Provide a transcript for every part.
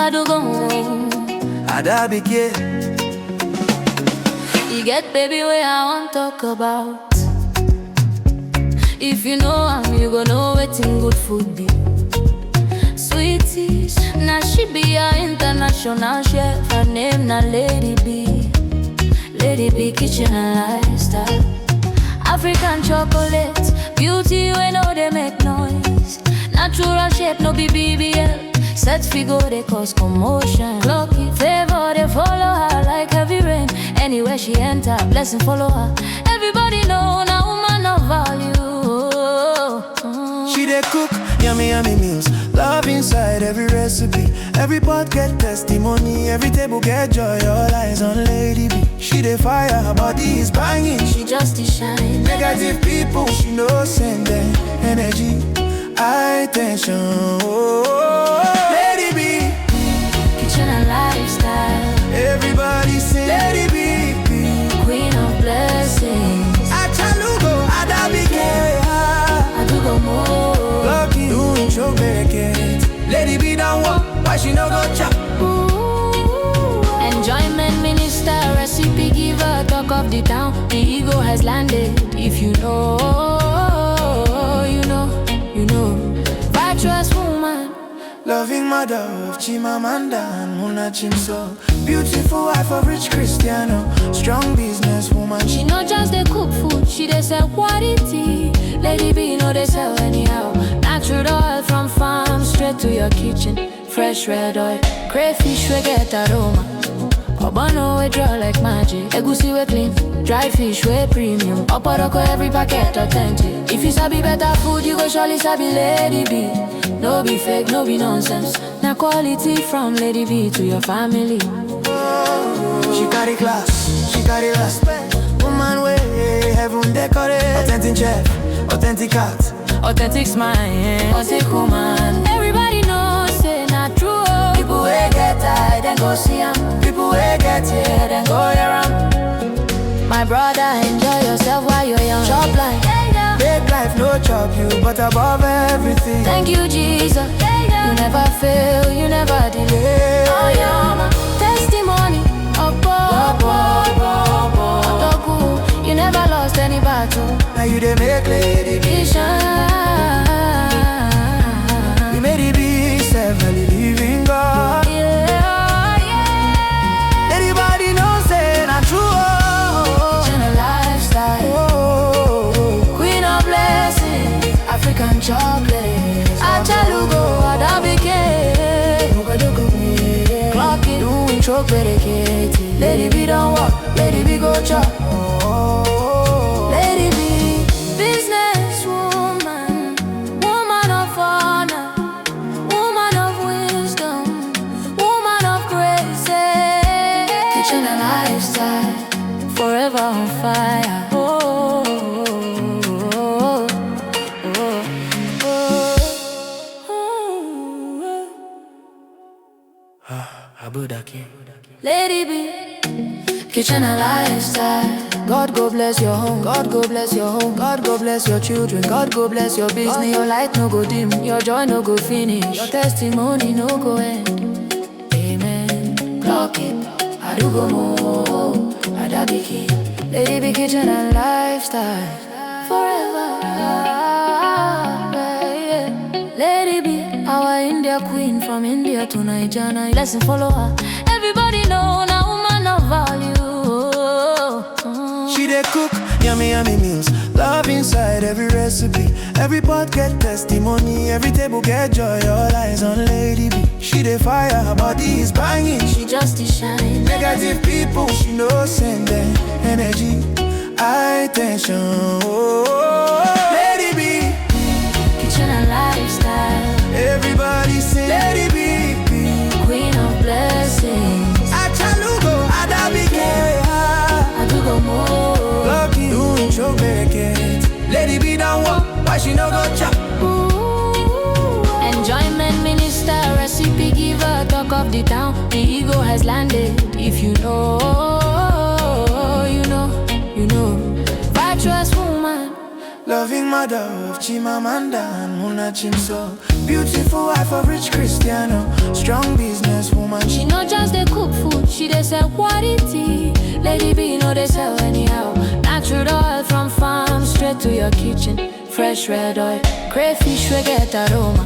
I do go home. Adabike. You get baby where I want talk about. If you know am, you go know wetin good food be. Sweeties, now she be a international chef. Her name na Lady B. Lady B kitchen and lifestyle. African chocolate, beauty we know they make noise. Natural shape, no be BBL. Set figure, they cause commotion. Lucky favor, they follow her like heavy rain. Anywhere she enter, blessing follow her. Everybody know now woman of value. She dey cook yummy yummy meals. Love inside every recipe. Every pot get testimony. Every table get joy. All eyes on Lady B. She dey fire, her body is banging. She just is shine. Negative people, she no send them energy, high tension. Lady B, Kitchen and lifestyle. everybody sing Lady B, Queen of blessings. Achalugo, Adabike. I do go more. Lucky doing show bereket. Lady B don't walk, why she no go chop? Enjoyment minister, recipe giver, talk of the town. The ego has landed. If you know, you know, you know. Virtuous woman, Loving mother of Chimamanda and Muna Chimso. Beautiful wife of rich Cristiano. Strong business woman. she not just dey cook food, she dey sell quality. Lady B no dey sell anyhow. Natural oil from farm straight to your kitchen. Fresh red oil, crayfish we get aroma. Obono we draw like magic. Egusi we clean, dry fish we premium. Oporoko every packet authentic. If you sabi better food, you go surely sabi Lady B. No be fake, no be nonsense. Na quality from Lady B to your family. She carry class, she carry respect. Woman way, heaven decorate. Authentic chef, authentic cat. Authentic smile, authentic woman. Everybody knows, say not true. People we get tired, then go see 'em. People we get here, then go hear 'em. My brother, enjoy yourself while you're young. Shop line, Big life, no chop you, but above everything. thank you, Jesus. You never fail, you never delay. Oh, you're my testimony. You never lost any battle. Now you dey make Lady B. You shine. We made it be severally living God. Yeah, yeah. Anybody know say not true. Kitchen and lifestyle. Oh, Queen of blessings. African chocolate. Achalugo, Adabike. Clock it. doing choke bereket. Lady B don't walk, Lady B go chop. Lady B, business woman, woman of honor, woman of wisdom, woman of grace. Kitchen and lifestyle, forever on fire. Oh, oh, oh, Abudaki. Lady B, kitchen and lifestyle. God go bless your home, God go bless your home, God go bless your children, God go bless your business. Your light no go dim, your joy no go finish, your testimony no go end. Amen. Clock it, I do go more. Adabiki, Lady B, kitchen and lifestyle. Forever. Yeah. Lady B, our India queen from India to Nigeria. Lesson follow her. Everybody know now woman of value. She dey cook yummy yummy meals. Love inside every recipe. Every pot get testimony. Every table get joy. All eyes on Lady B. She dey fire, her body is banging. She just is shine. Negative people, she no send them energy, high tension. Lady B, Kitchen and lifestyle. everybody sing Lady B. Queen of blessings. Achalugo, Adabike. I do go more. Lucky doing choke bereket. Lady B don't walk, why she no go chop? Enjoyment minister, recipe giver, talk of the town. The ego has landed. If you know, you know, you know. Virtuous woman, Love loving mother of Chimamanda and Muna Chimso. Beautiful wife of rich Cristiano, strong businesswoman. She not just dey cook food, she dey sell quality. Lady B no dey sell anyhow. Natural oil from farm straight to your kitchen. Fresh red oil, crayfish we get aroma.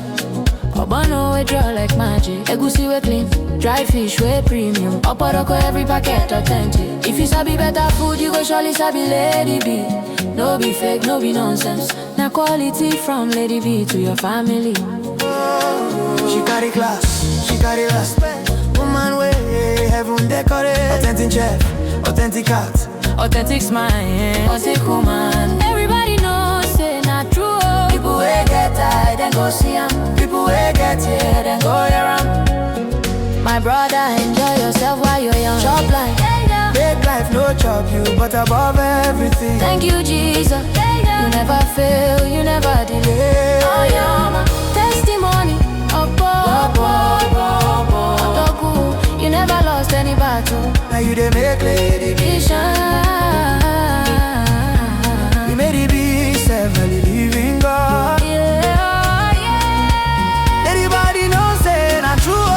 Obano we draw like magic. Egusi we clean, dry fish we premium. Oporoko every packet authentic. If you sabi better food, you go surely sabi Lady B. No be fake, no be nonsense. Now quality from Lady B to your family. She carry class, she carry respect. Woman way, heaven decorate. Authentic chef, authentic cat, authentic smile, authentic woman. Everybody knows say not true. People wey get tired then go see am. people wey get here then go around. My brother, enjoy yourself while you're young. Chop life, Make life no chop you, but above everything. thank you Jesus. You never fail, you never delay. Oh yeah, my testimony. Otoku, you never lost any battle. Now you dey make Lady B. You shine. You made it be severely living God. Yeah, yeah. Anybody know say not true.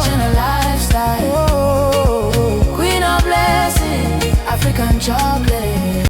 Channel lifestyle, Oh, queen of blessing, African chocolate.